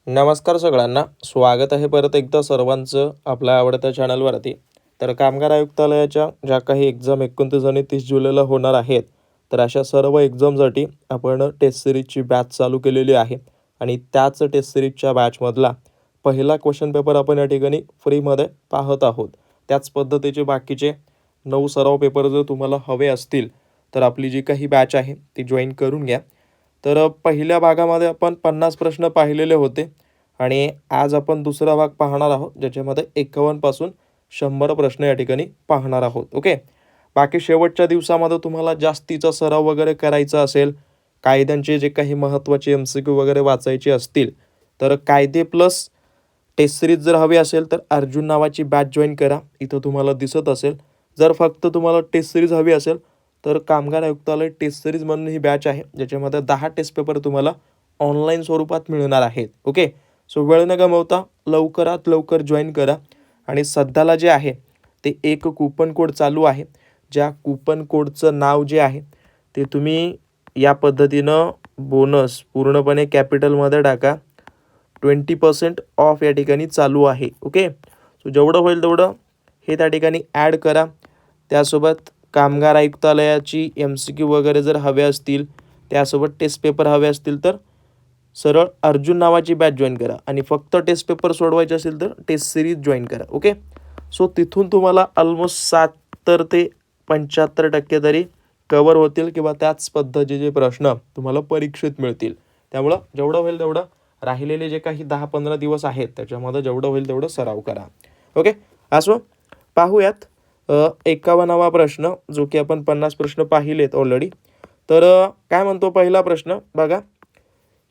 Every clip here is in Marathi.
नमस्कार सगळ्यांना, स्वागत आहे परत एकदा सर्वांचं आपल्या आवडत्या चॅनलवरती. तर कामगार आयुक्तालयाच्या ज्या काही एक्झाम 29 आणि 30 जुलैला होणार आहेत, तर अशा सर्व एक्झामसाठी आपण टेस्ट सिरीजची बॅच चालू केलेली आहे आणि त्याच टेस्ट सिरीजच्या बॅचमधला पहिला क्वेश्चन पेपर आपण या ठिकाणी फ्रीमध्ये पाहत आहोत. त्याच पद्धतीचे बाकीचे 9 सराव पेपर जर तुम्हाला हवे असतील तर आपली जी काही बॅच आहे ती जॉईन करून घ्या. तर पहिल्या भागामध्ये आपण 50 प्रश्न पाहिलेले होते आणि आज आपण दुसरा भाग पाहणार आहोत, ज्याच्यामध्ये 51 पासून 100 प्रश्न या ठिकाणी पाहणार आहोत. ओके. बाकी शेवटच्या दिवसामध्ये तुम्हाला जास्तीचा सराव वगैरे करायचा असेल, कायद्यांचे जे काही महत्त्वाचे MCQ वगैरे वाचायचे असतील, तर कायदे प्लस टेस्ट सिरीज जर हवी असेल तर अर्जुन नावाची बॅच जॉईन करा. इथं तुम्हाला दिसत असेल. जर फक्त तुम्हाला टेस्ट सिरीज हवी असेल तर कामगार आयुक्तालय टेस्ट सिरीज म्हणून ही बॅच आहे, ज्याच्यामध्ये 10 टेस्ट पेपर तुम्हाला ऑनलाईन स्वरूपात मिळणार आहेत. ओके. सो वेळ न गमावता लवकरात लवकर जॉईन करा. आणि सध्याला जे आहे ते एक कूपन कोड चालू आहे. ज्या कूपन कोडचं नाव जे आहे ते तुम्ही या पद्धतीनं बोनस पूर्णपणे कॅपिटलमध्ये टाका. 20% ऑफ या ठिकाणी चालू आहे. ओके. सो जेवढं होईल तेवढं हे त्या ठिकाणी ॲड करा. त्यासोबत कामगार आयुक्तालयाची MCQ वगैरे जर हवे असतील, त्यासोबत टेस्ट पेपर हवे असतील तर सरळ अर्जुन नावाची बॅच जॉईन करा आणि फक्त टेस्ट पेपर सोडवायचे असेल तर टेस्ट सिरीज जॉईन करा. ओके. सो तिथून तुम्हाला ऑलमोस्ट 70 ते 75% तरी कवर होतील किंवा त्याच पद्धतीचे प्रश्न तुम्हाला परीक्षेत मिळतील. त्यामुळं जेवढं होईल तेवढं राहिलेले जे काही 10-15 दिवस आहेत त्याच्यामध्ये जेवढं होईल तेवढं सराव करा. ओके. असो, पाहूयात 51वा प्रश्न, जो की आपण 50 प्रश्न पाहिलेत ऑलरेडी. तर काय म्हणतो पहिला प्रश्न बघा,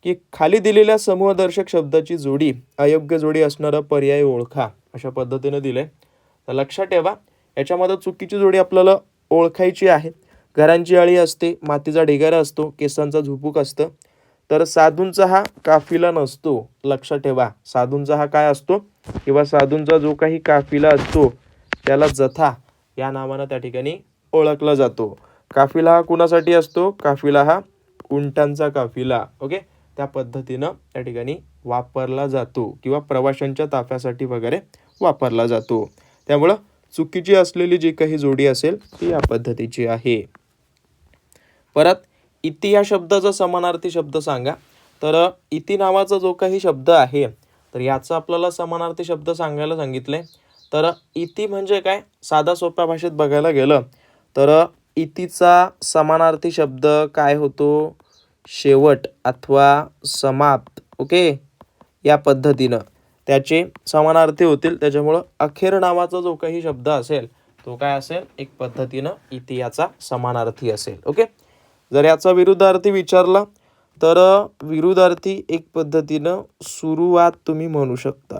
की खाली दिलेल्या समूहदर्शक शब्दाची जोडी अयोग्य जोडी असणारा पर्याय ओळखा, अशा पद्धतीने दिले. तर लक्षात ठेवा, याच्यामध्ये चुकीची जोडी आपल्याला ओळखायची आहे. घरांची आळी असते, मातीचा ढिगारा असतो, केसांचा झुपूक असतं. तर साधूंचा हा काफिला नसतो. लक्षात ठेवा, साधूंचा हा काय असतो किंवा साधूंचा जो काही काफिला असतो त्याला जथा या नावानं त्या ठिकाणी ओळखला जातो. काफिला हा कुणासाठी असतो? काफिला हा उंटांचा काफिला. ओके. त्या पद्धतीनं त्या ठिकाणी वापरला जातो किंवा प्रवाशांच्या ताफ्यासाठी वगैरे वापरला जातो. त्यामुळं चुकीची असलेली जी काही जोडी असेल ती या पद्धतीची आहे. परत इति या शब्दाचा समानार्थी शब्द सांगा. तर इति नावाचा जो काही शब्द आहे तर याचा आपल्याला समानार्थी शब्द सांगायला सांगितले. तर इति म्हणजे काय, साधा सोप्या भाषेत बघायला गेलं तर इतिचा समानार्थी शब्द काय होतो? शेवट अथवा समाप्त. ओके. या पद्धतीनं त्याचे समानार्थी होतील. त्याच्यामुळं अखेर नावाचा जो काही शब्द असेल तो काय असेल, एक पद्धतीनं इति याचा समानार्थी असेल. ओके. जर याचा विरुद्धार्थी विचारला तर विरुद्धार्थी एक पद्धतीनं सुरुवात तुम्ही म्हणू शकता.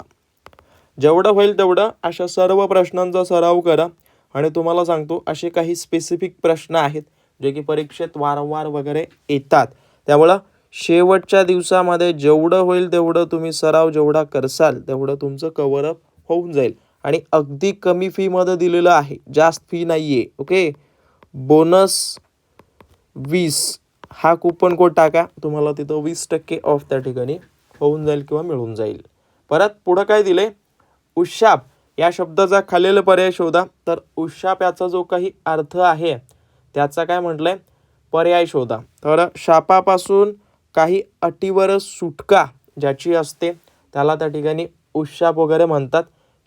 जेवढं होईल तेवढं अशा सर्व प्रश्नांचा सराव करा. आणि तुम्हाला सांगतो, असे काही स्पेसिफिक प्रश्न आहेत जे की परीक्षेत वारंवार वगैरे येतात. त्यामुळं शेवटच्या दिवसामध्ये जेवढं होईल तेवढं तुम्ही सराव जेवढा करसाल तेवढं तुमचं कव्हरअप होऊन जाईल. आणि अगदी कमी फीमध्ये दिलेलं आहे, जास्त फी नाही आहे. ओके. बोनस 20 हा कूपन कोड टाका, तुम्हाला तिथं 20% ऑफ त्या ठिकाणी होऊन जाईल किंवा मिळून जाईल. परत पुढं काय दिले, उशाप या शब्दाचा खालील पर्याय शोधा. तर उशाप याचा जो काही अर्थ आहे त्याचा काय म्हटलंय, पर्याय शोधा. तर शापापासून काही अटीवर सुटका ज्याची असते त्याला त्या ठिकाणी उशाप वगैरे म्हणतात.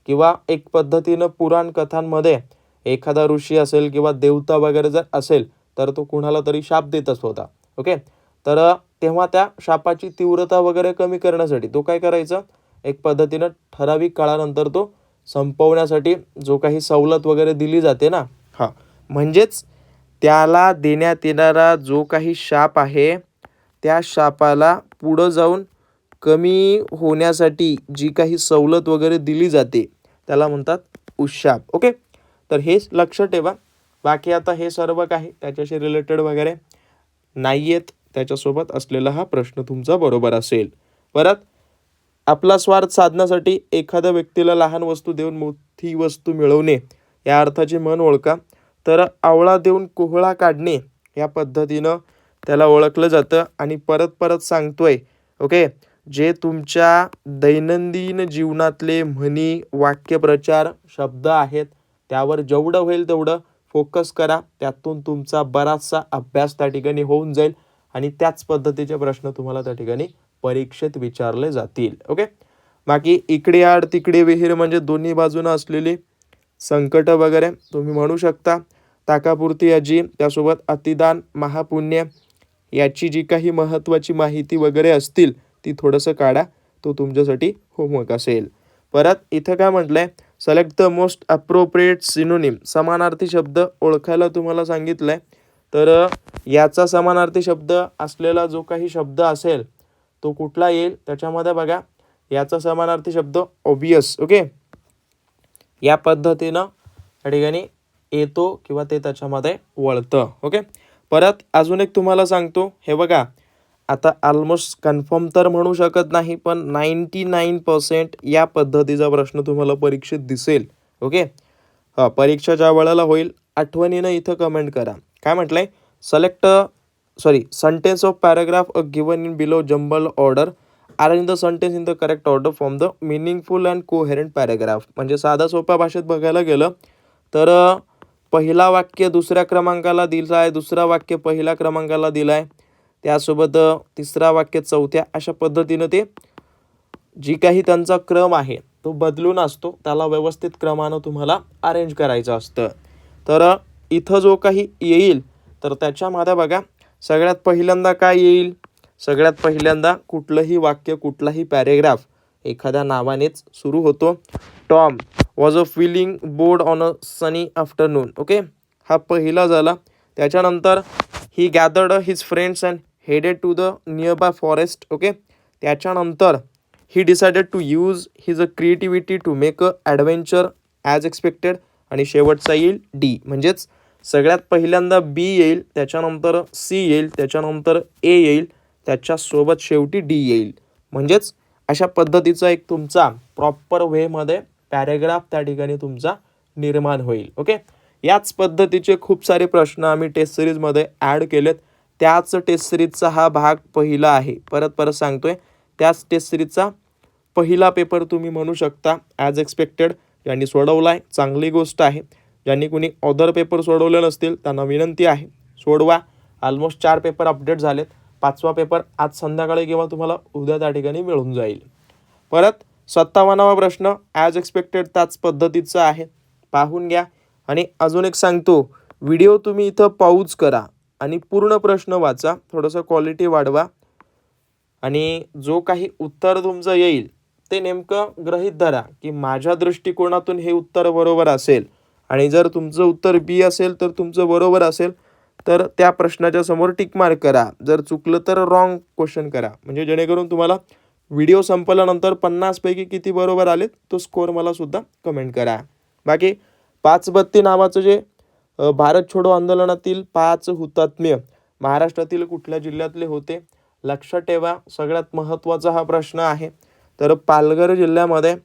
किंवा एक पद्धतीनं पुराण कथांमध्ये एखादा ऋषी असेल किंवा देवता वगैरे जर असेल तर तो कुणाला तरी शाप देतच होता. ओके. तर तेव्हा त्या शापाची तीव्रता वगैरे कमी करण्यासाठी तो काय करायचा, एक पद्धतीनं ठराविक काळानंतर तो संपवण्यासाठी जो काही सवलत वगैरे दिली जाते ना, म्हणजेच त्याला देण्यात येणारा जो काही शाप आहे त्या शापाला पुढं जाऊन कमी होण्यासाठी जी काही सवलत वगैरे दिली जाते त्याला म्हणतात उशाप. ओके. तर हेच लक्षात ठेवा. बाकी आता हे सर्व काही त्याच्याशी रिलेटेड वगैरे नाही आहेत, त्याच्यासोबत असलेला हा प्रश्न तुमचा बरोबर असेल. परत आपला स्वार्थ साधण्यासाठी एखाद्या व्यक्तीला लहान वस्तू देऊन मोठी वस्तू मिळवणे या अर्थाची म्हण ओळखा. तर आवळा देऊन कोहळा काढणे या पद्धतीनं त्याला ओळखलं जातं. आणि परत परत सांगतोय, ओके, जे तुमच्या दैनंदिन जीवनातले म्हणी, वाक्यप्रचार, शब्द आहेत त्यावर जेवढं होईल तेवढं फोकस करा. त्यातून तुमचा बराचसा अभ्यास त्या ठिकाणी होऊन जाईल आणि त्याच पद्धतीचे प्रश्न तुम्हाला त्या ठिकाणी परीक्षेत विचारले जातील. ओके. बाकी इकडे आड तिकडे विहीर म्हणजे दोन्ही बाजूनं असलेली संकट वगैरे तुम्ही म्हणू शकता. ताकापुरती अजी, त्यासोबत अतिदान, महापुण्य याची जी काही महत्त्वाची माहिती वगैरे असतील ती थोडंसं काढा. तो तुमच्यासाठी होमवर्क असेल. परत इथं काय म्हटलंय, select the most appropriate synonym. समानार्थी शब्द ओळखायला तुम्हाला सांगितलंय. तर याचा समानार्थी शब्द असलेला जो काही शब्द असेल तो कुठला येईल त्याच्यामध्ये बघा. याचा समानार्थी शब्द ऑबियस. ओके. या पद्धतीनं या ठिकाणी येतो किंवा ते त्याच्यामध्ये वळतं. ओके. परत अजून एक तुम्हाला सांगतो, हे बघा आता ऑलमोस्ट कन्फर्म तर म्हणू शकत नाही पण 99% या पद्धतीचा प्रश्न तुम्हाला परीक्षेत दिसेल. ओके. परीक्षा ज्या वेळेला होईल आठवणीनं इथं कमेंट करा. काय म्हटलंय, sentence of paragraph given in below jumble order, arrange the sentence in the correct order from the meaningful and coherent paragraph. म्हणजे साधा सोप्या भाषेत बघायला गेलं तर पहिला वाक्य दुसऱ्या क्रमांकाला दिला आहे, दुसरा वाक्य पहिल्या क्रमांकाला दिला आहे, त्यासोबत तिसरा वाक्य चौथ्या, अशा पद्धतीनं ते जी काही त्यांचा क्रम आहे तो बदलून असतो. त्याला व्यवस्थित क्रमानं तुम्हाला अरेंज करायचं असतं. तर इथं जो काही येईल तर त्याच्यामध्ये बघा सगळ्यात पहिल्यांदा काय येईल, सगळ्यात पहिल्यांदा कुठलंही वाक्य कुठलाही पॅरेग्राफ एखाद्या नावानेच सुरू होतो. Tom was a feeling bored on a sunny afternoon. Okay. हा पहिला झाला. त्याच्यानंतर he gathered his friends and headed to the nearby forest. Okay. त्याच्यानंतर he decided to use his creativity to make a adventure as expected. आणि शेवटचा येईल डी. म्हणजेच सगळ्यात पहिल्यांदा बी येईल, त्याच्यानंतर सी येईल, त्याच्यानंतर ए येईल, त्याच्यासोबत शेवटी डी येईल. म्हणजेच अशा पद्धतीचा एक तुमचा प्रॉपर वेमध्ये पॅरेग्राफ त्या ठिकाणी तुमचा निर्माण होईल. ओके. याच पद्धतीचे खूप सारे प्रश्न आम्ही टेस्ट सिरीजमध्ये ॲड केलेत. त्याच टेस्ट सिरीजचा हा भाग पहिला आहे. परत सांगतोय, त्याच टेस्ट सिरीजचा पहिला पेपर तुम्ही म्हणू शकता ॲज एक्सपेक्टेड. ज्यांनी सोडवला आहे चांगली गोष्ट आहे. ज्यांनी कुणी अदर पेपर सोडवले नसतील त्यांना विनंती आहे सोडवा. ऑलमोस्ट 4 पेपर अपडेट झालेत. 5वा पेपर आज संध्याकाळी किंवा तुम्हाला उद्या त्या ठिकाणी मिळून जाईल. परत 57वा प्रश्न ॲज एक्सपेक्टेड त्याच पद्धतीचा आहे, पाहून घ्या. आणि अजून एक सांगतो, व्हिडिओ तुम्ही इथं पॉज करा आणि पूर्ण प्रश्न वाचा, थोडंसं क्वालिटी वाढवा आणि जो काही उत्तर तुमचं येईल ते नेमकं गृहीत धरा की माझ्या दृष्टिकोनातून हे उत्तर बरोबर असेल. आणि जर तुमचं उत्तर बी असेल तर तुमचं बरोबर असेल तर त्या प्रश्नाच्या समोर टिक मार्क करा. जर चुकलं तर रॉंग क्वेश्चन करा. म्हणजे जेणेकरून तुम्हाला व्हिडिओ संपल्यानंतर 50 पैकी किती बरोबर आलेत तो स्कोअर मला सुद्धा कमेंट करा. बाकी 5 बत्ती नावाचं जे भारत छोडो आंदोलनातील 5 हुतात्म्य महाराष्ट्रातील कुठल्या जिल्ह्यातले होते लक्षात ठेवा. सगळ्यात महत्त्वाचा हा प्रश्न आहे. तर पालघर जिल्ह्यामध्ये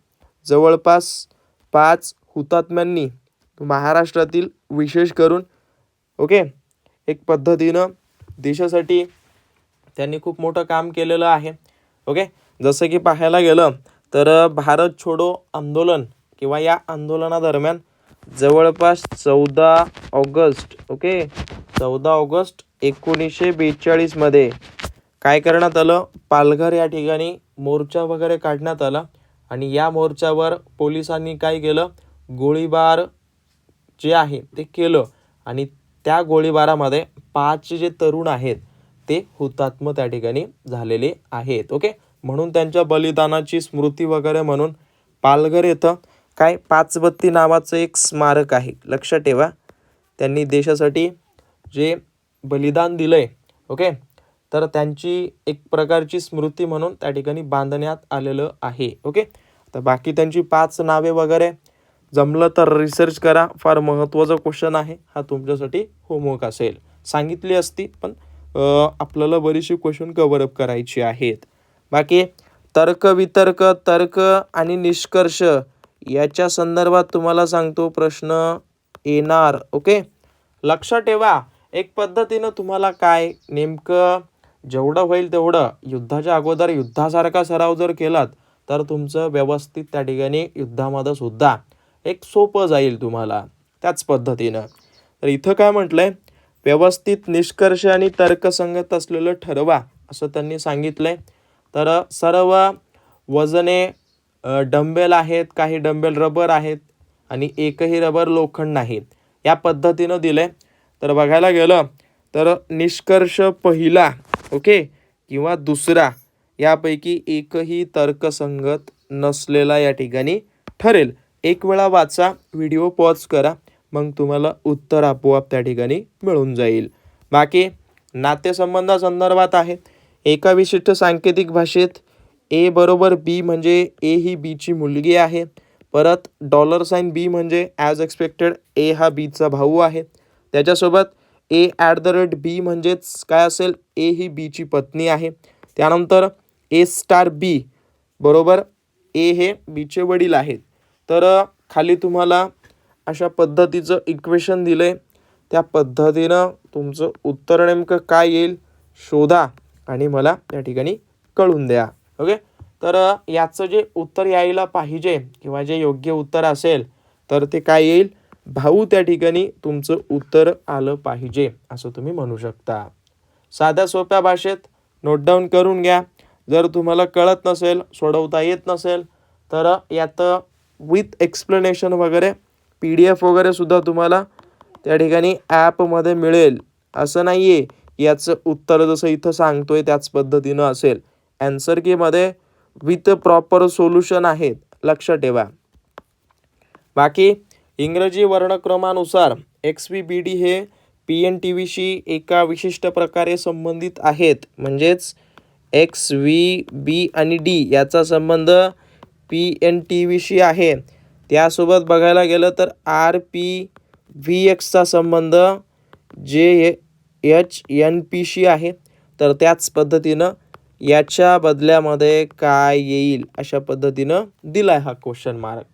जवळपास 5 हुतात्म्यांनी महाराष्ट्रातील विशेष करून ओके एक पद्धतीनं देशासाठी त्यांनी खूप मोठं काम केलेलं आहे. ओके. जसं की पाहायला गेलं तर भारत छोडो आंदोलन किंवा या आंदोलनादरम्यान जवळपास 14 ऑगस्ट 1942 मध्ये काय करण्यात आलं, पालघर या ठिकाणी मोर्चा वगैरे काढण्यात आला. आणि या मोर्चावर पोलिसांनी काय केलं, गोळीबार जे आहे ते केलं. आणि त्या गोळीबारामध्ये 5 जे तरुण आहेत ते हुतात्मा त्या ठिकाणी झालेले आहेत. ओके. म्हणून त्यांच्या बलिदानाची स्मृती वगैरे म्हणून पालघर येथं काय 5 बत्ती नावाचं एक स्मारक आहे. लक्षात ठेवा, त्यांनी देशासाठी जे बलिदान दिलंय ओके तर त्यांची एक प्रकारची स्मृती म्हणून त्या ठिकाणी बांधण्यात आलेलं आहे. ओके. तर बाकी त्यांची 5 नावे वगैरे जमलं तर रिसर्च करा. फार महत्त्वाचा क्वेश्चन आहे हा, तुमच्यासाठी होमवर्क असेल. सांगितली असती पण आपल्याला बरीचशी क्वेश्चन कव्हरअप करायची आहेत. बाकी तर्क वितर्क तर्क आणि निष्कर्ष याच्या संदर्भात तुम्हाला सांगतो प्रश्न येणार. ओके. लक्षात ठेवा, एक पद्धतीनं तुम्हाला काय नेमकं जेवढं होईल तेवढं युद्धाच्या अगोदर युद्धासारखा सराव जर केलात तर तुमचं व्यवस्थित त्या ठिकाणी युद्धामध्ये सुद्धा एक सोपं जाईल तुम्हाला त्याच पद्धतीनं. तर इथं काय म्हटलंय, व्यवस्थित निष्कर्ष आणि तर्कसंगत असलेलं ठरवा असं त्यांनी सांगितलंय. तर सर्व वजने डंबेल आहेत, काही डंबेल रबर आहेत आणि एकही रबर लोखंड नाही, या पद्धतीनं दिलंय. तर बघायला गेलं तर निष्कर्ष पहिला ओके किंवा दुसरा यापैकी एकही तर्कसंगत नसलेला या ठिकाणी ठरेल. एक वेळा वाचा, व्हिडिओ पॉज करा, मग तुम्हाला उत्तर आपोआप त्या ठिकाणी मिळून जाईल. बाकी नातेसंबंधासंदर्भात आहे, एका विशिष्ट सांकेतिक भाषेत ए बरोबर बी म्हणजे ए ही बीची मुलगी आहे. परत $बी म्हणजे ॲज एक्सपेक्टेड ए हा बीचा भाऊ आहे. त्याच्यासोबत A@B म्हणजेच काय असेल, ए ही बीची पत्नी आहे. त्यानंतर A*B बरोबर ए हे बीचे वडील आहेत. तर खाली तुम्हाला अशा पद्धतीचं इक्वेशन दिलं आहे, त्या पद्धतीनं तुमचं उत्तर नेमकं काय येईल शोधा आणि मला त्या ठिकाणी कळून द्या. ओके, तर याचं जे उत्तर यायला पाहिजे किंवा जे योग्य उत्तर असेल तर ते काय येईल, भाऊ त्या ठिकाणी तुमचं उत्तर आलं पाहिजे असं तुम्ही म्हणू शकता. साध्या सोप्या भाषेत नोट डाऊन करून घ्या. जर तुम्हाला कळत नसेल, सोडवता येत नसेल तर यात विथ एक्सप्लेनेशन वगैरे PDF वगैरे सुद्धा तुम्हाला त्या ठिकाणी ॲपमध्ये मिळेल. असं नाही आहे याचं उत्तर जसं इथं सांगतोय त्याच पद्धतीनं असेल. ॲन्सर कीमध्ये विथ प्रॉपर सोल्युशन आहेत, लक्षात ठेवा. बाकी इंग्रजी वर्णक्रमानुसार XVBD हे PNTVशी एका विशिष्ट प्रकारे संबंधित आहेत. म्हणजेच XVB आणि D याचा संबंध PNTVशी आहे. त्यासोबत बघायला गेलं तर RPVXचा संबंध JHNPशी आहे. तर त्याच पद्धतीनं याच्या बदल्यामध्ये काय येईल अशा पद्धतीनं दिलाय हा क्वेश्चन मार्क.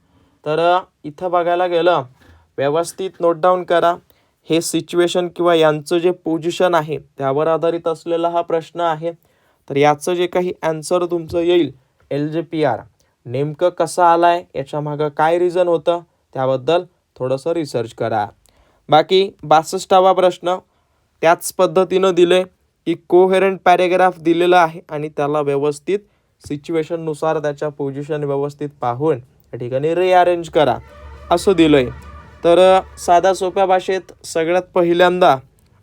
तर इथं बघायला गेलं, व्यवस्थित नोट डाऊन करा. हे सिच्युएशन किंवा यांचं जे पोझिशन आहे त्यावर आधारित असलेला हा प्रश्न आहे. तर याचं जे काही ॲन्सर तुमचं येईल LJPR नेमकं कसं आलाय, याच्या मागं काय रिझन होतं त्याबद्दल थोडंसं रिसर्च करा. बाकी 62वा प्रश्न त्याच पद्धतीनं दिले की कोहेरंट पॅरेग्राफ दिलेला आहे आणि त्याला व्यवस्थित सिच्युएशननुसार त्याच्या पोझिशन व्यवस्थित पाहून या ठिकाणी रिअरेंज करा असं दिलंय. तर साध्या सोप्या भाषेत सगळ्यात पहिल्यांदा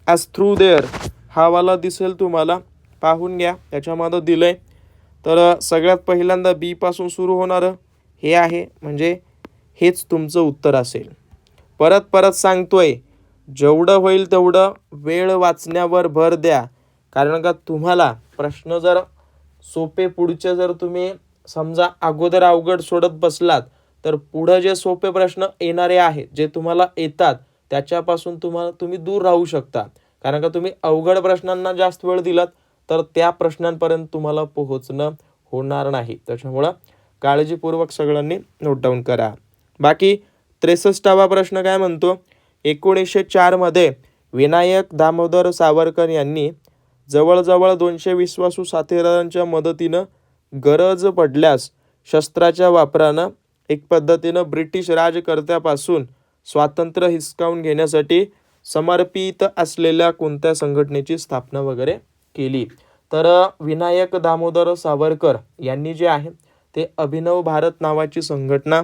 ॲज थ्रू देअर हा वाला दिसेल तुम्हाला, पाहून घ्या त्याच्यामध्ये दिलंय. तर सगळ्यात पहिल्यांदा बी पासून सुरू होणारं हे आहे, म्हणजे हेच तुमचं उत्तर असेल. परत सांगतोय, जेवढं होईल तेवढं वेळ वाचण्यावर भर द्या. कारण का तुम्हाला प्रश्न जर सोपे पुढचे जर तुम्ही समजा अगोदर अवघड सोडत बसलात तर पुढं जे सोपे प्रश्न येणारे आहेत जे तुम्हाला येतात त्याच्यापासून तुम्ही दूर राहू शकता. कारण का तुम्ही अवघड प्रश्नांना जास्त वेळ दिलात तर त्या प्रश्नांपर्यंत तुम्हाला पोहोचणं होणार नाही. त्याच्यामुळं काळजीपूर्वक सगळ्यांनी नोट डाऊन करा. बाकी 63वा प्रश्न काय म्हणतो, 1904 मध्ये विनायक दामोदर सावरकर यांनी जवळजवळ 200 विश्वासू साथीदारांच्या मदतीनं गरज पडल्यास शस्त्राच्या वापरानं एक पद्धतीनं ब्रिटिश राजकर्त्यापासून स्वातंत्र्य हिसकावून घेण्यासाठी समर्पित असलेल्या कोणत्या संघटनेची स्थापना वगैरे केली. तर विनायक दामोदर सावरकर यांनी जे आहे ते अभिनव भारत नावाची संघटना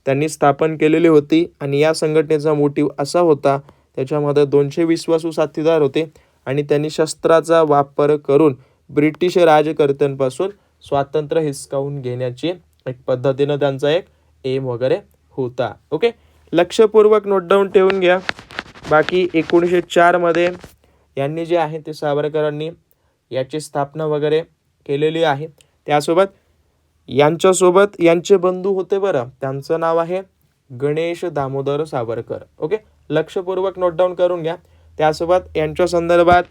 त्यांनी स्थापन केलेली होती आणि या संघटनेचा मोटिव्ह असा होता, त्याच्यामध्ये 200 विश्वासू साथीदार होते आणि त्यांनी शस्त्राचा वापर करून ब्रिटिश राजकर्त्यांपासून स्वातंत्र्य हिसकावून घेण्याची एक पद्धतीनं त्यांचा एक एम वगैरे होता. ओके, लक्षपूर्वक नोट डाऊन ठेवून घ्या. बाकी 1904 मध्ये यांनी जे आहे ते सावरकरांनी याची स्थापना वगैरे केलेली आहे. त्यासोबत यांच्यासोबत यांचे बंधू होते बरं, त्यांचं नाव आहे गणेश दामोदर सावरकर. ओके, लक्षपूर्वक नोट डाऊन करून घ्या. त्यासोबत यांच्या संदर्भात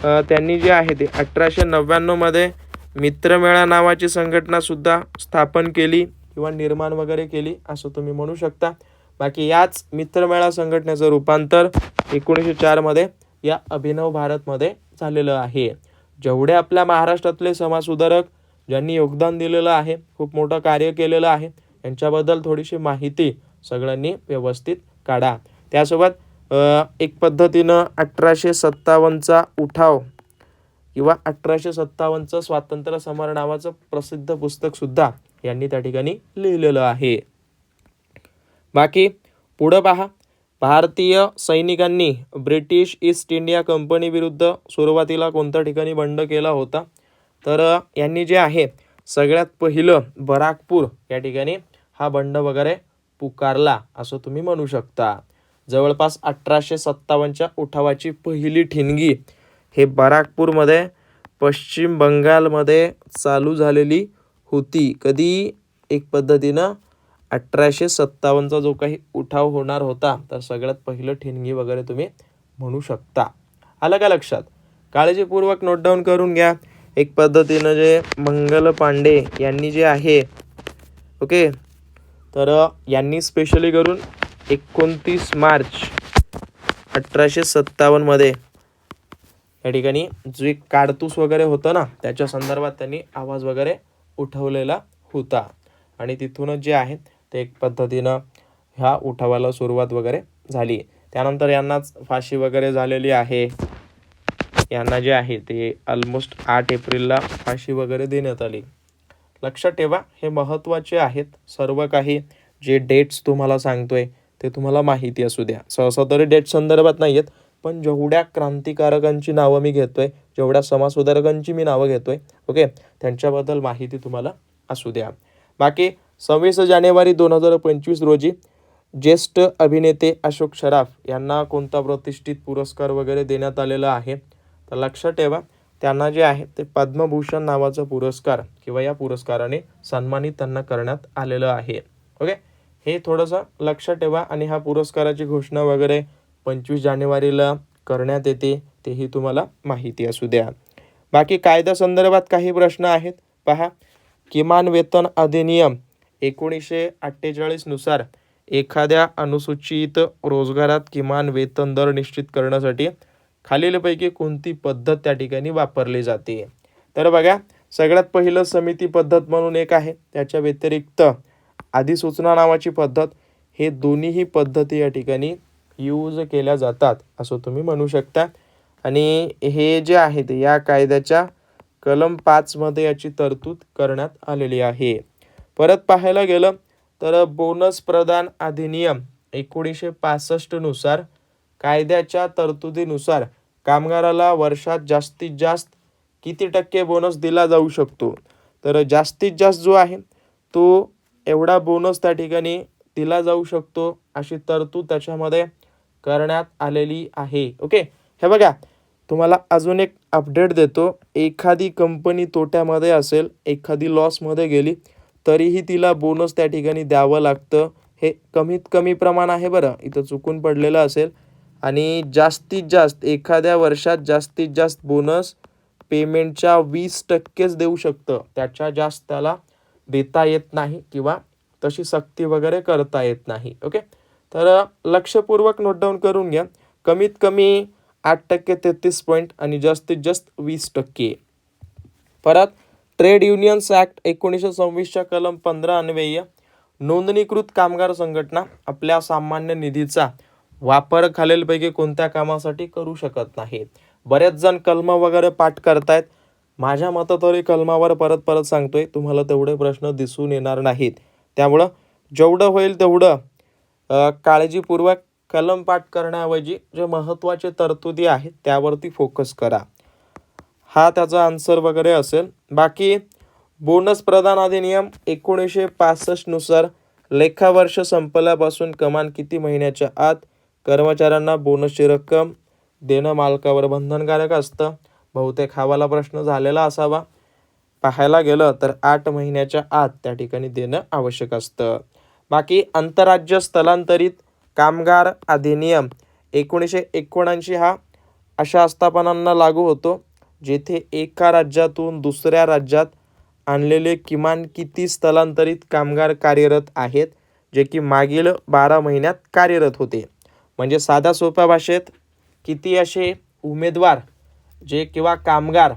त्यांनी जे आहे ते 1899 मध्ये मित्रमेळा नावाची संघटना सुद्धा स्थापन केली किंवा निर्माण वगैरे केली असं तुम्ही म्हणू शकता. बाकी याच मित्रमेळा संघटनेचं रूपांतर 1904 मध्ये या अभिनव भारतमध्ये झालेलं आहे. जेवढे आपल्या महाराष्ट्रातले समाजसुधारक ज्यांनी योगदान दिलेलं आहे, खूप मोठं कार्य केलेलं आहे, यांच्याबद्दल थोडीशी माहिती सगळ्यांनी व्यवस्थित काढा. त्यासोबत एक पद्धतीनं 1857चा उठाव किंवा 1857चं स्वातंत्र्य समर नावाचं प्रसिद्ध पुस्तकसुद्धा यांनी त्या ठिकाणी लिहिलेलं आहे. बाकी पुढं पहा, भारतीय सैनिकांनी ब्रिटिश ईस्ट इंडिया कंपनी विरुद्ध सुरुवातीला कोणत्या ठिकाणी बंड केला होता? तर यांनी जे आहे सगळ्यात पहिलं बराकपूर या ठिकाणी हा बंड वगैरे पुकारला असं तुम्ही म्हणू शकता. जवळपास 1857च्या उठावाची पहिली ठिणगी हे बराकपूरमध्ये पश्चिम बंगालमध्ये चालू झालेली होती. कधी? एक पद्धतीनं 1857चा जो काही उठाव होणार होता, तर सगळ्यात पहिलं ठिणगी वगैरे तुम्ही म्हणू शकता. आलं का लक्षात? काळजीपूर्वक नोट डाऊन करून घ्या. एक पद्धतीनं जे मंगल पांडे यांनी जे आहे, ओके, तर यांनी स्पेशली करून 29 मार्च 1857मध्ये या ठिकाणी जे काडतूस वगैरे होतं ना, त्याच्या संदर्भात त्यांनी आवाज वगैरे उठवलेला होता. आणि तिथूनच जे आहे ते एक पद्धतीनं ह्या उठावाला सुरुवात वगैरे झाली. त्यानंतर यांनाच फाशी वगैरे झालेली आहे. यांना जे आहे ते ऑलमोस्ट 8 एप्रिलला फाशी वगैरे देण्यात आली. लक्षात ठेवा, हे महत्त्वाचे आहेत. सर्व काही जे डेट्स तुम्हाला सांगतोय ते तुम्हाला माहिती असू द्या. सहसा तरी डेट संदर्भात नाही आहेत, पण जेवढ्या क्रांतिकारकांची नावं मी घेतोय, जेवढ्या समाजसुधारकांची मी नावं घेतोय, ओके, त्यांच्याबद्दल माहिती तुम्हाला असू द्या. बाकी 26 जानेवारी 2025 रोजी ज्येष्ठ अभिनेते अशोक सराफ यांना कोणता प्रतिष्ठित पुरस्कार वगैरे देण्यात आलेला आहे? तर लक्षात ठेवा, त्यांना जे आहे ते पद्मभूषण नावाचा पुरस्कार किंवा या पुरस्काराने सन्मानित त्यांना करण्यात आलेलं आहे. ओके, हे थोडंसं लक्षात ठेवा. आणि हा पुरस्काराची घोषणा वगैरे 25 जानेवारीला करण्यात येते, तेही तुम्हाला माहिती असू द्या. बाकी कायद्यासंदर्भात काही प्रश्न आहेत पहा. किमान वेतन अधिनियम 1948 नुसार एखाद्या अनुसूचित रोजगारात किमान वेतन दर निश्चित करण्यासाठी खालीलपैकी कोणती पद्धत त्या ठिकाणी वापरली जाते? तर बघा, सगळ्यात पहिलं समिती पद्धत म्हणून एक आहे. त्याच्या व्यतिरिक्त अधिसूचना नावाची पद्धत, हे दोन्हीही पद्धती या ठिकाणी यूज केल्या जातात असं तुम्ही म्हणू शकता. आणि हे जे आहे ते या कायद्याच्या कलम 5 मध्ये याची तरतूद करण्यात आलेली आहे. परत पाहायला गेलं तर बोनस प्रदान अधिनियम 1965 नुसार कायद्याच्या तरतुदीनुसार कामगाराला वर्षात जास्तीत जास्त किती टक्के बोनस दिला जाऊ शकतो? तर जास्तीत जास्त जो आहे तो एवढा बोनस त्या ठिकाणी दिला जाऊ शकतो अशी तरतूद त्याच्यामध्ये करण्यात आलेली आहे. ओके, हे बघा, तुम्हाला अजून एक अपडेट देतो. एखादी कंपनी तोट्यामध्ये असेल, एखादी लॉसमध्ये गेली, तरीही तिला बोनस त्या ठिकाणी द्यावं लागतं. हे कमीत कमी प्रमाण आहे बरं, इथं चुकून पडलेलं असेल. आणि जास्तीत जास्त एखाद्या वर्षात जास्तीत जास्त बोनस पेमेंटच्या 20%च देऊ शकतं. त्याच्या जास्त त्याला देता येत नाही किंवा तशी सक्ती वगैरे करता येत नाही. ओके, तर लक्षपूर्वक नोट डाऊन करून घ्या. कमीत कमी 8% 33 पॉईंट आणि जास्तीत जास्त 20%. परत ट्रेड युनियन्स ॲक्ट 1926च्या कलम 15 अन्वये नोंदणीकृत कामगार संघटना आपल्या सामान्य निधीचा वापर खालीलपैकी कोणत्या कामासाठी करू शकत नाही? बरेच जण कलम वगैरे पाठ करतायत. माझ्या मतं तरी कलमावर परत परत सांगतोय, तुम्हाला तेवढे प्रश्न दिसून येणार नाहीत. त्यामुळं जेवढं होईल तेवढं काळजीपूर्वक कलम पाठ करण्याऐवजी जे महत्त्वाचे तरतुदी आहेत त्यावरती फोकस करा. हा त्याचा आन्सर वगैरे असेल. बाकी बोनस प्रदान अधिनियम 1965 नुसार लेखावर्ष संपल्यापासून कमान किती महिन्याच्या आत कर्मचाऱ्यांना बोनसची रक्कम देणं मालकावर बंधनकारक असतं? बहुतेक हावाला प्रश्न झालेला असावा. पाहायला गेलं तर 8 महिन्याच्या आत त्या ठिकाणी देणं आवश्यक असतं. बाकी आंतरराज्य स्थलांतरित कामगार अधिनियम 1979 हा अशा आस्थापनांना लागू होतो जेथे एका राज्यातून दुसऱ्या राज्यात आणलेले किमान किती स्थलांतरित कामगार कार्यरत आहेत, जे की मागील 12 महिन्यात कार्यरत होते. म्हणजे साध्या सोप्या भाषेत किती असे उमेदवार जे किंवा कामगार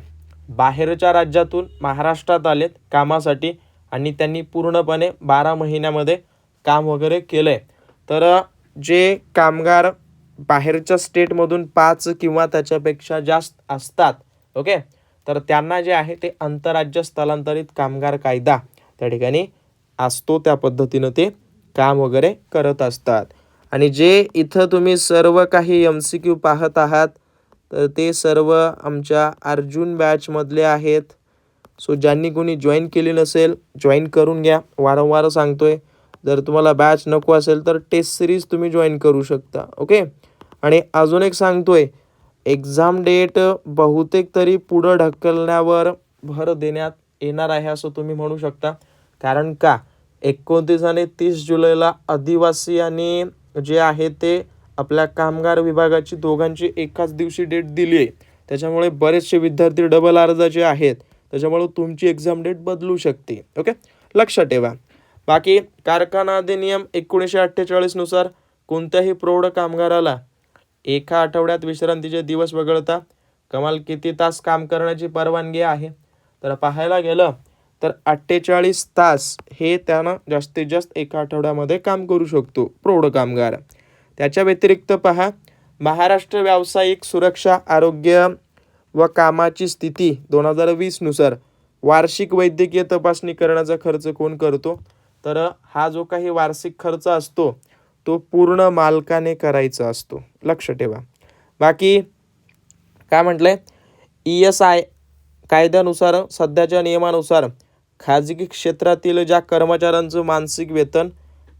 बाहेरच्या राज्यातून महाराष्ट्रात आलेत कामासाठी आणि त्यांनी पूर्णपणे 12 महिन्यामध्ये काम वगैरे केलं आहे. तर जे कामगार बाहेरच्या स्टेटमधून 5 किंवा त्याच्यापेक्षा जास्त असतात, ओके, तर त्यांना जे आहे ते आंतरराज्य स्थलांतरित कामगार कायदा त्या ठिकाणी असतो. त्या पद्धतीनं ते काम वगैरे करत असतात. आणि जे इथं तुम्ही सर्व काही MCQ पाहत आहात तर ते सर्व आमच्या अर्जुन बॅचमधले आहेत. सो ज्यांनी कोणी जॉईन केली नसेल जॉईन करून घ्या. वारंवार सांगतोय, जर तुम्हाला बॅच नको असेल तर टेस्ट सिरीज तुम्ही जॉईन करू शकता, ओके. आणि अजून एक सांगतोय, एक्झाम डेट बहुतेक तरी पुढं ढकलण्यावर भर देण्यात येणार आहे असं तुम्ही म्हणू शकता. कारण का 29 आणि 30 जुलैला आदिवासी आणि जे आहे ते आपल्या कामगार विभागाची दोघांची एकाच दिवशी डेट दिली आहे. त्याच्यामुळे बरेचसे विद्यार्थी डबल अर्जाचे आहेत. त्याच्यामुळे तुमची एक्झाम डेट बदलू शकते, ओके, लक्षात ठेवा. बाकी कारखाना अधिनियम 1948 नुसार कोणत्याही प्रौढ कामगाराला एका आठवड्यात विश्रांतीचे दिवस वगळता कमाल किती तास काम करण्याची परवानगी आहे? तर पाहायला गेलं तर 48 तास हे त्यानं जास्तीत जास्त एका आठवड्यामध्ये काम करू शकतो प्रौढ कामगार. त्याच्या व्यतिरिक्त पहा, महाराष्ट्र व्यावसायिक सुरक्षा आरोग्य व कामाची स्थिती 2020 नुसार वार्षिक वैद्यकीय तपासणी करण्याचा खर्च कोण करतो? तर हा जो काही वार्षिक खर्च असतो तो पूर्ण मालकाने करायचा असतो, लक्ष ठेवा. बाकी काय म्हटलंय, ESI कायद्यानुसार सध्याच्या नियमानुसार खाजगी क्षेत्रातील ज्या कर्मचाऱ्यांचं मासिक वेतन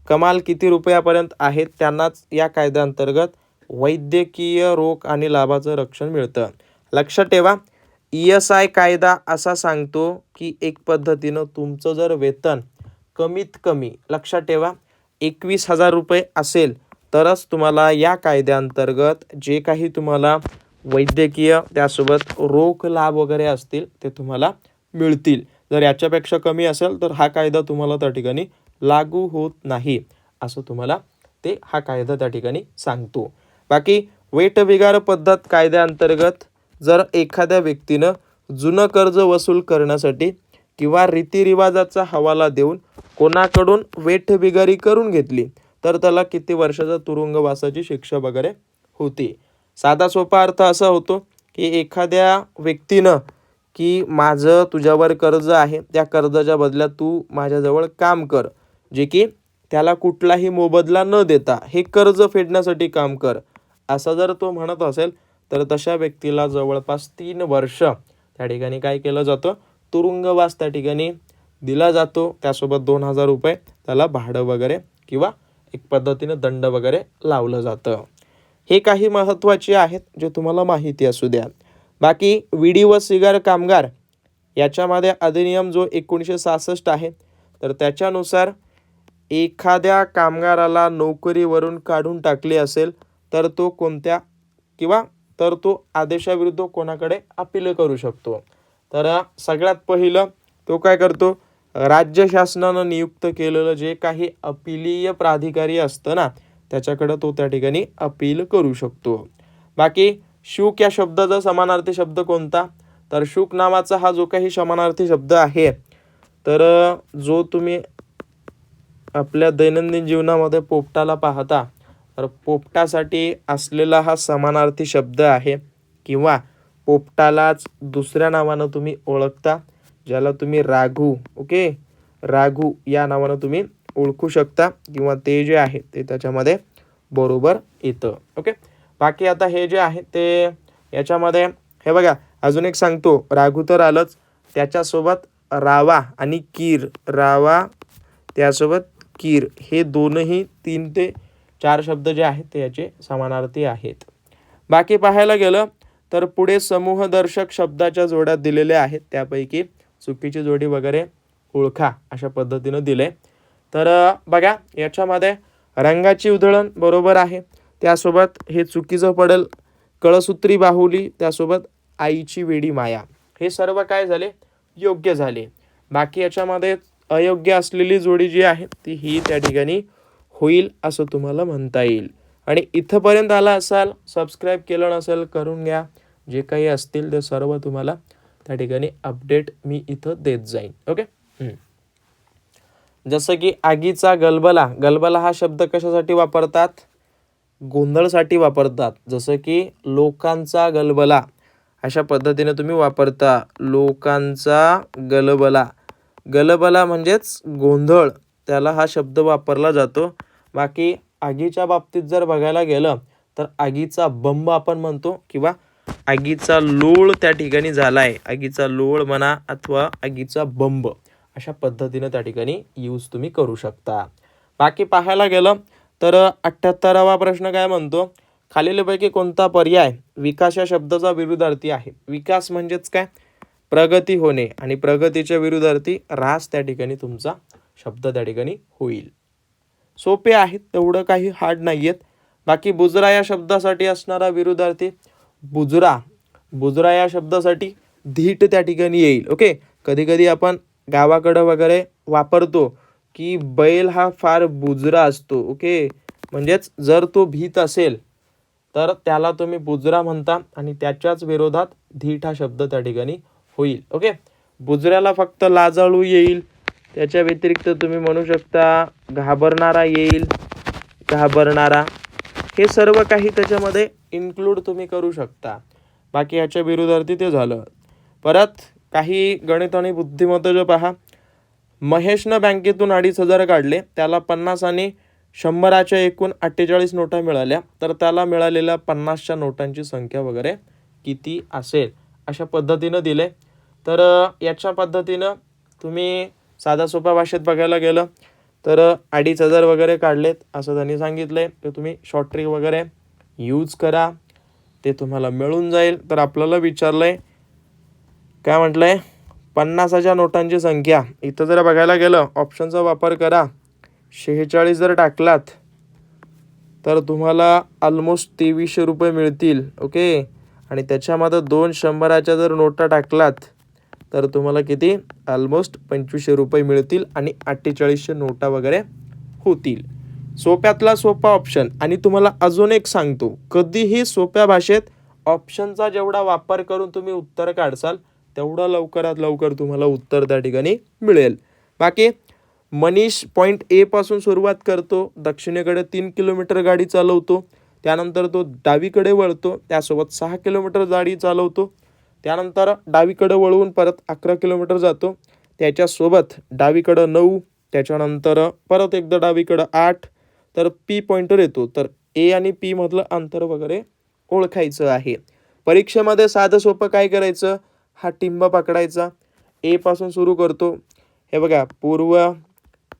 कमाल किती रुपयापर्यंत आहेत त्यांनाच या कायद्याअंतर्गत वैद्यकीय रोग आणि लाभाचं रक्षण मिळतं. लक्षात ठेवा, ESI कायदा असा सांगतो की एक पद्धतीनं तुमचं जर वेतन कमीत कमी, लक्षात ठेवा, 21,000 रुपये असेल तरच तुम्हाला या कायद्याअंतर्गत जे काही तुम्हाला वैद्यकीय त्यासोबत रोग लाभ वगैरे असतील ते तुम्हाला मिळतील. जर याच्यापेक्षा कमी असेल तर हा कायदा तुम्हाला त्या ठिकाणी लागू होत नाही असं तुम्हाला ते हा कायदा त्या ठिकाणी सांगतो. बाकी वेठबिगार पद्धत कायद्याअंतर्गत जर एखाद्या व्यक्तीनं जुनं कर्ज वसूल करण्यासाठी किंवा रीतिरिवाजाचा हवाला देऊन कोणाकडून वेठबिगारी करून घेतली तर त्याला किती वर्षाचा तुरुंगवासाची शिक्षा वगैरे होती. साधा सोपा अर्थ असा होतो की एखाद्या व्यक्तीनं की माझं तुझ्यावर कर्ज आहे, त्या कर्जाच्या बदल्यात तू माझ्याजवळ काम कर, जे की त्याला कुठलाही मोबदला न देता हे कर्ज फेडण्यासाठी काम कर, असं जर तो म्हणत असेल तर तशा व्यक्तीला जवळपास 3 वर्ष त्या ठिकाणी काय केलं जातं, तुरुंगवास त्या ठिकाणी दिला जातो. त्यासोबत 2,000 रुपये त्याला भाडं वगैरे किंवा एक पद्धतीनं दंड वगैरे लावलं जातं. हे काही महत्त्वाचे आहेत जे तुम्हाला माहिती असू द्या. बाकी विडी व सिगार कामगार याच्यामध्ये अधिनियम जो 1966 आहे तर त्याच्यानुसार एखाद्या कामगाराला नोकरीवरून काढून टाकले असेल तर तो कोणत्या किंवा तर तो आदेशाविरुद्ध कोणाकडे अपील करू शकतो? तर सगळ्यात पहिलं तो काय करतो, राज्य शासनानं नियुक्त केलेलं जे काही अपिलीय प्राधिकारी असतं ना त्याच्याकडं तो त्या ठिकाणी अपील करू शकतो. बाकी शुक या शब्दाचा समानार्थी शब्द कोणता? तर शुक नावाचा हा जो काही समानार्थी शब्द आहे तर जो तुम्ही आपल्या दैनंदिन जीवनामध्ये पोपटाला पाहता तर पोपटासाठी असलेला हा समानार्थी शब्द आहे. किंवा पोपटालाच दुसऱ्या नावानं तुम्ही ओळखता ज्याला तुम्ही राघू, ओके, राघू या नावानं तुम्ही ओळखू शकता किंवा ते जे आहे ते त्याच्यामध्ये बरोबर येतं, ओके. बाकी आता हे जे आहे ते याच्यामध्ये हे बघा, अजून एक सांगतो, राघू तर आलंच, त्याच्यासोबत रावा आणि कीर, रावा त्यासोबत कीर हे दोनही 3 ते 4 शब्द जे आहेत ते याचे समानार्थी आहेत. बाकी पाहायला गेलं तर पुढे समूहदर्शक शब्दाच्या जोड्या दिलेल्या आहेत, त्यापैकी चुकीची जोडी वगैरे ओळखा अशा पद्धतीनं दिले. तर बघा याच्यामध्ये रंगाची उधळण बरोबर आहे, त्यासोबत हे चुकीचं पडेल कळसूत्री बाहुली, त्यासोबत आईची वेडी माया, हे सर्व काय झाले, योग्य झाले. बाकी याच्यामध्ये अयोग्य असलेली जोडी जी आहे ती ही त्या ठिकाणी होईल असं तुम्हाला म्हणता येईल. आणि इथंपर्यंत आला असाल, सबस्क्राईब केलं नसेल करून घ्या, जे काही असतील ते सर्व तुम्हाला त्या ठिकाणी अपडेट मी इथं देत जाईन. ओके. जसं की आगीचा गलबला. गलबला हा शब्द कशासाठी वापरतात? गोंधळसाठी वापरतात. जसं की लोकांचा गलबला अशा पद्धतीने तुम्ही वापरता. लोकांचा गलबला. गलबला म्हणजेच गोंधळ, त्याला हा शब्द वापरला जातो. बाकी आगीच्या बाबतीत जर बघायला गेलं तर आगीचा बंब आपण म्हणतो किंवा आगीचा लोळ त्या ठिकाणी झाला आहे. आगीचा लोळ म्हणा अथवा आगीचा बंब अशा पद्धतीने त्या ठिकाणी यूज तुम्ही करू शकता. बाकी पाहायला गेलं तर 78वा प्रश्न काय म्हणतो? खालीलपैकी कोणता पर्याय विकास या शब्दाचा विरुद्धार्थी आहे? विकास म्हणजेच काय? प्रगती होणे आणि प्रगतीच्या विरुद्धार्थी ऱ्हास त्या ठिकाणी तुमचा शब्द त्या ठिकाणी होईल. सोपे आहेत, तेवढं काही हार्ड नाही आहेत. बाकी बुजरा या शब्दासाठी असणारा विरुद्धार्थी बुजरा. बुजरा या शब्दासाठी धीट त्या ठिकाणी येईल. ओके. कधी कधी आपण गावाकडं वगैरे वापरतो की बैल हा फार बुजरा असतो. ओके. म्हणजेच जर तो भीत असेल तर त्याला तुम्ही बुजरा म्हणता आणि त्याच्याच विरोधात धीट हा शब्द त्या ठिकाणी होईल. ओके. बुजऱ्याला फक्त लाजाळू येईल. त्याच्या व्यतिरिक्त तुम्ही म्हणू शकता घाबरणारा येईल. घाबरणारा हे सर्व काही त्याच्यामध्ये इन्क्लूड तुम्ही करू शकता. बाकी ह्याच्या विरुद्धार्थी ते झालं. परत काही गणित आणि बुद्धिमत्तेचं पहा. महेशनं बँकेतून 2,500 काढले. त्याला 50 आणि 100च्या एकूण 48 नोटा मिळाल्या. तर त्याला मिळालेल्या 50च्या नोटांची संख्या वगैरे किती असेल अशा पद्धतीनं दिले. तर याच्या पद्धतीनं तुम्ही साध्या सोप्या भाषेत बघायला गेलं तर 2,500 वगैरे काढलेत असं त्यांनी सांगितलंय. तर तुम्ही शॉर्ट ट्रिक वगैरे यूज करा, ते तुम्हाला मिळून जाईल. तर आपल्याला विचारलंय काय म्हटलंय? 50च्या नोटांची संख्या. इथं जर बघायला गेलं ऑप्शनचा वापर करा. 46 जर टाकलात तर तुम्हाला ऑलमोस्ट 2300 रुपये मिळतील. ओके. आणि त्याच्यामध्ये 2 100च्या जर नोटा टाकलात तर तुम्हाला किती? ऑलमोस्ट 2500 रुपये मिळतील आणि 4800 नोटा वगैरे होतील. सोप्यातला सोपा ऑप्शन. आणि तुम्हाला अजून एक सांगतो, कधीही सोप्या भाषेत ऑप्शनचा जेवढा वापर करून तुम्ही उत्तर काढसाल तेवढं लवकरात लवकर तुम्हाला उत्तर त्या ठिकाणी मिळेल. बाकी मनीष पॉईंट ए पासून सुरुवात करतो. दक्षिणेकडे 3 किलोमीटर गाडी चालवतो. त्यानंतर तो डावीकडे वळतो. त्यासोबत 6 किलोमीटर गाडी चालवतो. त्यानंतर डावीकडे वळवून परत 11 किलोमीटर जातो. त्याच्यासोबत डावीकडं 9. त्याच्यानंतर परत एकदा डावीकडं 8. तर पी पॉईंटर येतो. तर ए आणि पी मधलं अंतर वगैरे ओळखायचं आहे. परीक्षेमध्ये साधं सोपं काय करायचं? हा टिंब पकडायचा. ए पासून सुरू करतो. हे बघा, पूर्व,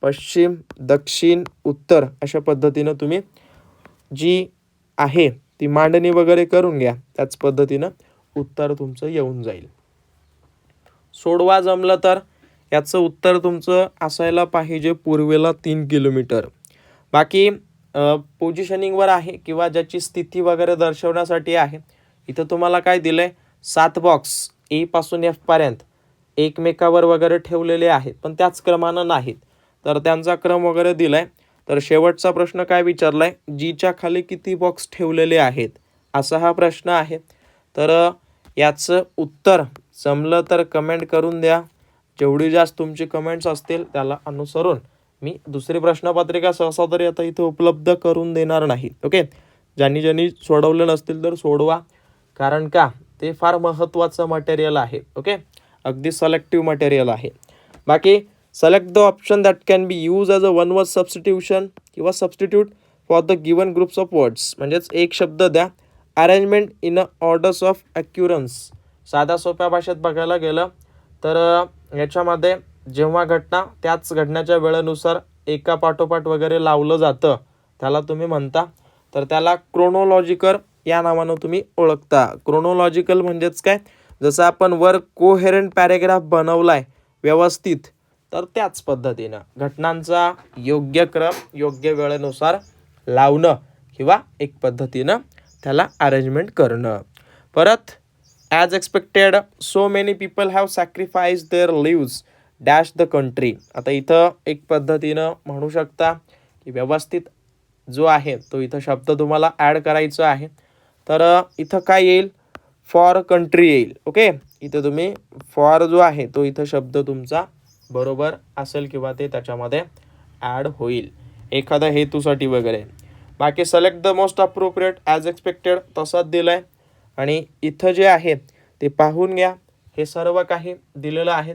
पश्चिम, दक्षिण, उत्तर अशा पद्धतीनं तुम्ही जी आहे ती मांडणी वगैरे करून घ्या. त्याच पद्धतीनं उत्तर तुमचं येऊन जाईल. सोडवा जमलं तर याचं उत्तर तुमचं असायला पाहिजे पूर्वेला 3 किलोमीटर. बाकी पोझिशनिंगवर आहे किंवा ज्याची स्थिती वगैरे दर्शवण्यासाठी आहे. इथं तुम्हाला काय दिलंय? 7 बॉक्स ए पासून एफ पर्यंत एकमेकावर वगैरे ठेवलेले आहेत, पण त्याच क्रमानं नाहीत. तर त्यांचा क्रम वगैरे दिलाय. तर शेवटचा प्रश्न काय विचारलाय? जीच्या खाली किती बॉक्स ठेवलेले आहेत असा हा प्रश्न आहे. तर याचं उत्तर जमलं तर कमेंट करून द्या. जेवढी जास्त तुमची कमेंट्स असतील त्याला अनुसरून मी दुसरी प्रश्नपत्रिका सहसा तरी आता इथे उपलब्ध करून देणार नाही. ओके. ज्यांनी सोडवलं नसतील तर सोडवा, कारण का ते फार महत्त्वाचं मटेरियल आहे. ओके. अगदी सिलेक्टिव्ह मटेरियल आहे. बाकी select the option that can be use as a one word substitution किंवा substitute for the given groups of words. म्हणजेच एक शब्द द्या. Arrangement in a orders of occurrence. साध्या सोप्या भाषेत बघायला गेलं तर याच्यामध्ये जेव्हा घटना त्याच घडण्याच्या वेळेनुसार एका पाठोपाठ वगैरे लावलं जातं त्याला तुम्ही म्हणता. तर त्याला क्रोनोलॉजिकल या नावानं तुम्ही ओळखता. क्रोनोलॉजिकल म्हणजेच काय? जसं आपण वर कोहेरंट पॅरेग्राफ बनवलाय व्यवस्थित, तर त्याच पद्धतीनं घटनांचा योग्य क्रम योग्य वेळेनुसार लावणं किंवा एक पद्धतीनं त्याला अरेंजमेंट करणं. परत as expected so many people have sacrifice their lives dash the country. आता इथं एक पद्धतीनं म्हणू शकता की व्यवस्थित जो आहे तो इथं शब्द तुम्हाला ॲड करायचा आहे. तर इथं काय येईल? फॉर कंट्री येईल. ओके. इथे तुम्ही फॉर जो आहे तो इथं शब्द तुमचा बरोबर असेल किंवा ते त्याच्यामध्ये ॲड होईल एखाद्या हेतूसाठी वगैरे. बाकी select the most appropriate as expected तसाच दिलं आहे. आणि इथं जे आहे ते पाहून घ्या, हे सर्व काही दिलेलं आहे.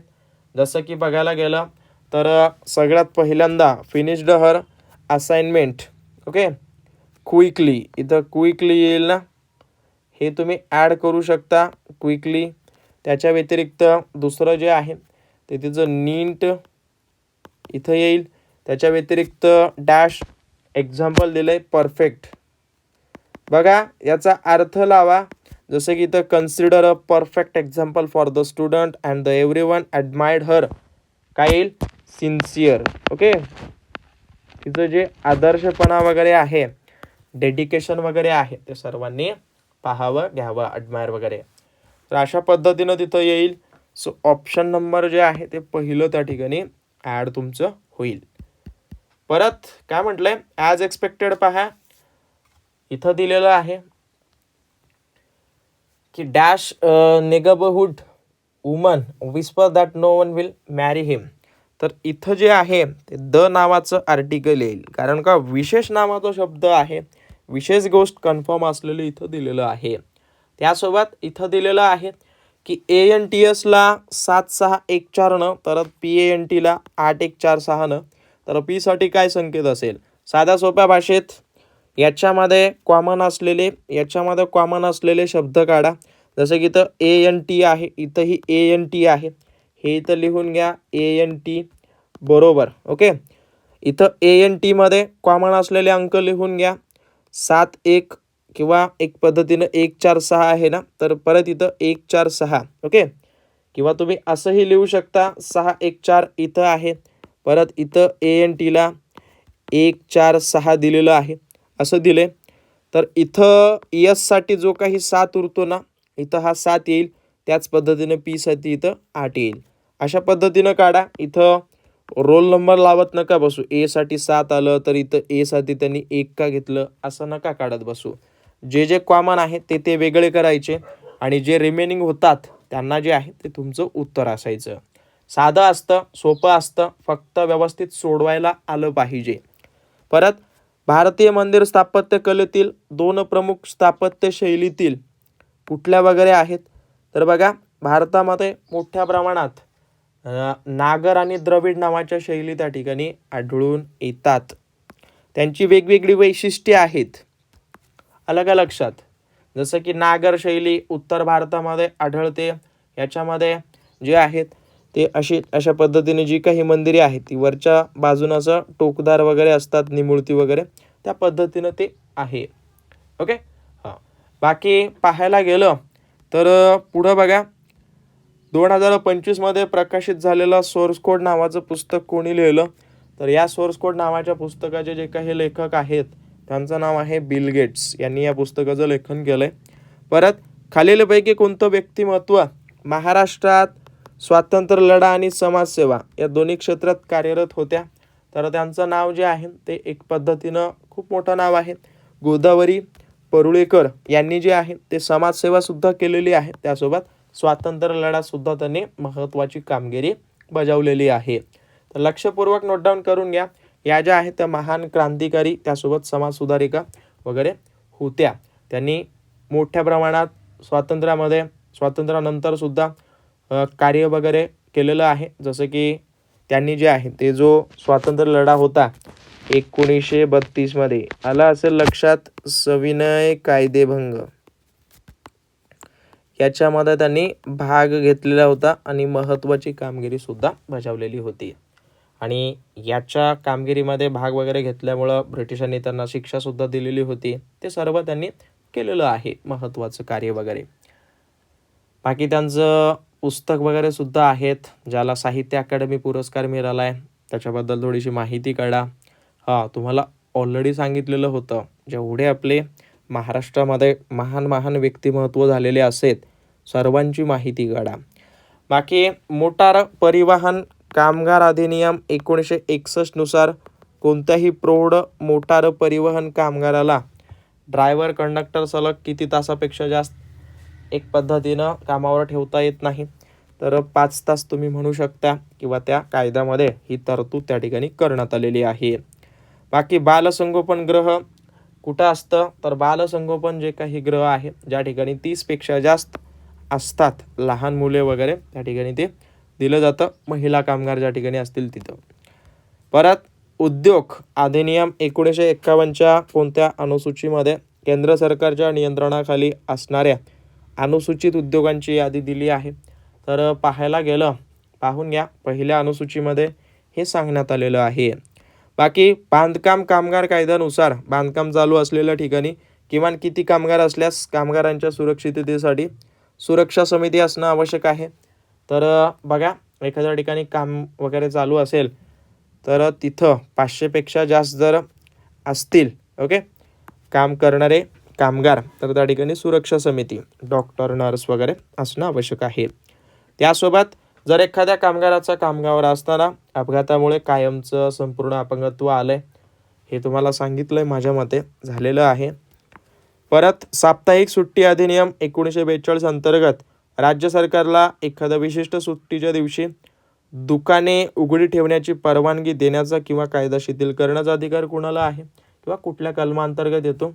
जसं की बघायला गेलं तर सगळ्यात पहिल्यांदा फिनिश्ड हर असाइनमेंट. ओके, क्विकली, इथं क्विकली येईल ना, हे तुम्ही ॲड करू शकता क्विकली. त्याच्या व्यतिरिक्त दुसरं जे आहे ते तिचं नीट इथं येईल. त्याच्या व्यतिरिक्त डॅश एक्झाम्पल दिलं आहे परफेक्ट. बघा याचा अर्थ लावा. जसं की इथं consider a perfect example for the student and the everyone admired her. काय येईल? सिन्सिअर. ओके, तिचं जे आदर्शपणा वगैरे आहे, डेडिकेशन वगैरे आहे ते सर्वांनी पाहावं घ्यावं, ॲडमायर वगैरे. तर अशा पद्धतीनं तिथं येईल. सो ऑप्शन नंबर जे आहे ते पहिलं त्या ठिकाणी ॲड तुमचं होईल. परत काय म्हटलंय, ॲज एक्सपेक्टेड पहा, इथं दिलेलं आहे की dash neighbourhood woman whisper that no one will marry him. तर इथं जे आहे ते द नावाचं आर्टिकल येईल, कारण का विशेष नावाचा शब्द आहे, विशेष गोष्ट कन्फर्म असलेलं इथं दिलेलं आहे. त्यासोबत इथं दिलेलं आहे की ANTSला 7614 तर PANTला 8146 तर Pसाठी काय संकेत असेल. साध्या सोप्या भाषेत याच्यामध्ये कॉमन असलेले शब्द काढा. जसं की इथं ANT आहे, इथंही ANT आहे, हे इथं लिहून घ्या ANT बरोबर. ओके, इथं ANT मध्ये कॉमन असलेले अंक लिहून घ्या. 71 किंवा एक पद्धतीनं 146 आहे ना, तर परत इथं 146. ओके, किंवा तुम्ही असंही लिहू शकता 614 इथं आहे, परत इथं ANTला 146 दिलेलं आहे असं दिले. तर इथं यससाठी जो काही 7 उरतो ना, इथं हा 7 येईल. त्याच पद्धतीनं Pसाठी इथं 8 येईल. अशा पद्धतीनं काढा. इथं रोल नंबर लावत नका बसू. Aसाठी 7 आलं तर इथं Aसाठी त्यांनी 1 का घेतलं असं नका काढत बसू. जे जे कॉमन आहे ते वेगळे करायचे आणि जे रिमेनिंग होतात त्यांना जे आहे ते तुमचं उत्तर असायचं. साधं असतं, सोपं असतं, फक्त व्यवस्थित सोडवायला आलं पाहिजे. परत भारतीय मंदिर स्थापत्य कलेतील 2 प्रमुख स्थापत्य शैलीतील कुठल्या वगैरे आहेत. तर बघा भारतामध्ये मोठ्या प्रमाणात नागर आणि द्रविड नावाच्या शैली त्या ठिकाणी आढळून येतात. त्यांची वेगवेगळी वैशिष्ट्ये आहेत अलग लक्षात. जसं की नागर शैली उत्तर भारतामध्ये आढळते. याच्यामध्ये जे आहेत ते अशा पद्धतीने जी काही मंदिरे आहेत ती वरच्या बाजूनं असं टोकदार वगैरे असतात, निमुळती वगैरे, त्या पद्धतीनं ते आहे. ओके, हां. बाकी पाहायला गेलं तर पुढं बघा 2025 मध्ये प्रकाशित झालेलं सोर्स कोड नावाचं पुस्तक कोणी लिहिलं. तर या सोर्स कोड नावाच्या पुस्तकाचे जे काही लेखक आहेत त्यांचं नाव आहे बिल गेट्स. यांनी या पुस्तकाचं लेखन केलंय. परत खालीलपैकी कोणतं व्यक्तिमत्व महाराष्ट्रात स्वातंत्र्य लढा आणि समाजसेवा या दोन्ही क्षेत्रात कार्यरत होत्या. तर त्यांचं नाव जे आहे ते एक पद्धतीनं खूप मोठं नाव आहे. गोदावरी परुळेकर यांनी जे आहे ते समाजसेवा सुद्धा केलेली आहे. त्यासोबत स्वातंत्र्य लढ्यात सुद्धा त्यांनी महत्त्वाची कामगिरी बजावलेली आहे. तर लक्षपूर्वक नोट डाऊन करून घ्या. या ज्या आहेत त्या महान क्रांतिकारी त्यासोबत समाजसुधारिका वगैरे होत्या. त्यांनी मोठ्या प्रमाणात स्वातंत्र्यानंतर सुद्धा कार्य वगैरे केलेलं आहे. जसं की त्यांनी जे आहे ते जो स्वातंत्र्य लढा होता 1932 मध्ये आला असेल लक्षात, सविनय कायदेभंग, याच्यामध्ये त्यांनी भाग घेतलेला होता आणि महत्त्वाची कामगिरी सुद्धा बजावलेली होती. आणि याच्या कामगिरीमध्ये भाग वगैरे घेतल्यामुळं ब्रिटिशांनी त्यांना शिक्षा सुद्धा दिलेली होती. ते सर्व त्यांनी केलेलं आहे महत्त्वाचं कार्य वगैरे. बाकी त्यांचं पुस्तक वगैरे सुद्धा आहेत, ज्याला साहित्य अकादमी पुरस्कार मिळाला आहे. त्याच्याबद्दल थोडीशी माहिती काढा. तुम्हाला ऑलरेडी सांगितलेलं होतं, जेवढे आपले महाराष्ट्रामध्ये महान व्यक्तिमत्व झालेले असेल सर्वांची माहिती काढा. बाकी मोटार परिवहन कामगार अधिनियम 1961 नुसार कोणत्याही प्रौढ मोटार परिवहन कामगाराला ड्रायव्हर कंडक्टर सलग किती तासापेक्षा जास्त एक पद्धतीनं कामावर ठेवता येत नाही, तर 5 तास तुम्ही म्हणू शकता किंवा त्या कायद्यामध्ये ही तरतूद त्या ठिकाणी करण्यात आलेली आहे. बाकी बालसंगोपन गृह कुठं असतं, तर बालसंगोपन जे काही गृह आहे ज्या ठिकाणी 30पेक्षा जास्त असतात लहान मुले वगैरे, त्या ठिकाणी ते दिलं जातं, महिला कामगार ज्या ठिकाणी असतील तिथं. परत उद्योग अधिनियम 1951च्या कोणत्या अनुसूचीमध्ये केंद्र सरकारच्या नियंत्रणाखाली असणाऱ्या अनुसूचित उद्योगांची यादी दिली आहे, तर पाहून घ्या पहिल्या अनुसूचीमध्ये हे सांगण्यात आलेलं आहे. बाकी बांधकाम कामगार कायद्यानुसार बांधकाम चालू असलेल्या ठिकाणी किमान किती कामगार असल्यास कामगारांच्या सुरक्षिततेसाठी सुरक्षा समिती असणं आवश्यक आहे, तर बघा एखाद्या ठिकाणी काम वगैरे चालू असेल तर तिथं 500पेक्षा जास्त जर असतील ओके काम करणारे कामगार, तर त्या ठिकाणी सुरक्षा समिती डॉक्टर नर्स वगैरे असणं आवश्यक आहे. त्यासोबत जर एखाद्या कामगाराचा कामावर असताना अपघातामुळे कायमचं संपूर्ण अपंगत्व आलंय, हे तुम्हाला सांगितलंय माझ्या मते झालेलं आहे. परत साप्ताहिक सुट्टी अधिनियम 1942 अंतर्गत राज्य सरकारला एखाद्या विशिष्ट सुट्टीच्या दिवशी दुकाने उघडी ठेवण्याची परवानगी देण्याचा किंवा कायदा शिथिल करण्याचा अधिकार कोणाला आहे किंवा कुठल्या कलमांतर्गत येतो,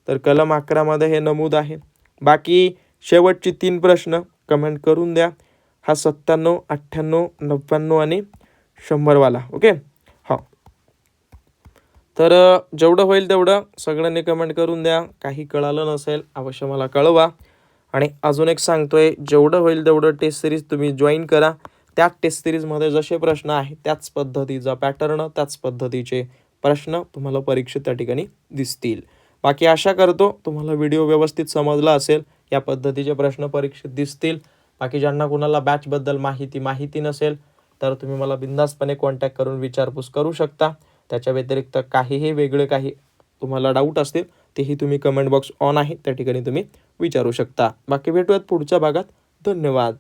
तर कलम 11मध्ये हे नमूद आहे. बाकी शेवटची 3 प्रश्न कमेंट करून द्या, हा 97, 98, 99 आणि 100 वाला ओके. हो, तर जेवढं होईल तेवढं सगळ्यांनी कमेंट करून द्या. काही कळालं नसेल अवश्य मला कळवा. आणि अजून एक सांगतोय, जेवढं होईल तेवढं टेस्ट सिरीज तुम्ही जॉईन करा. त्या टेस्ट सिरीजमध्ये जसे प्रश्न आहेत त्याच पद्धतीचा पॅटर्न, त्याच पद्धतीचे प्रश्न तुम्हाला परीक्षेत त्या ठिकाणी दिसतील. बाकी आशा करतो तुम्हाला व्हिडिओ व्यवस्थित समजला असेल, या पद्धतीचे प्रश्न परीक्षेत दिसतील. बाकी ज्यांना कुणाला बॅचबद्दल माहिती नसेल तर तुम्ही मला बिनधास्तपणे कॉन्टॅक्ट करून विचारपूस करू शकता. त्याच्या व्यतिरिक्त काहीही वेगळे काही तुम्हाला डाऊट असतील तेही तुम्ही कमेंट बॉक्स ऑन आहे त्या ठिकाणी तुम्ही विचारू शकता. बाकी भेटूयात पुढच्या भागात. धन्यवाद.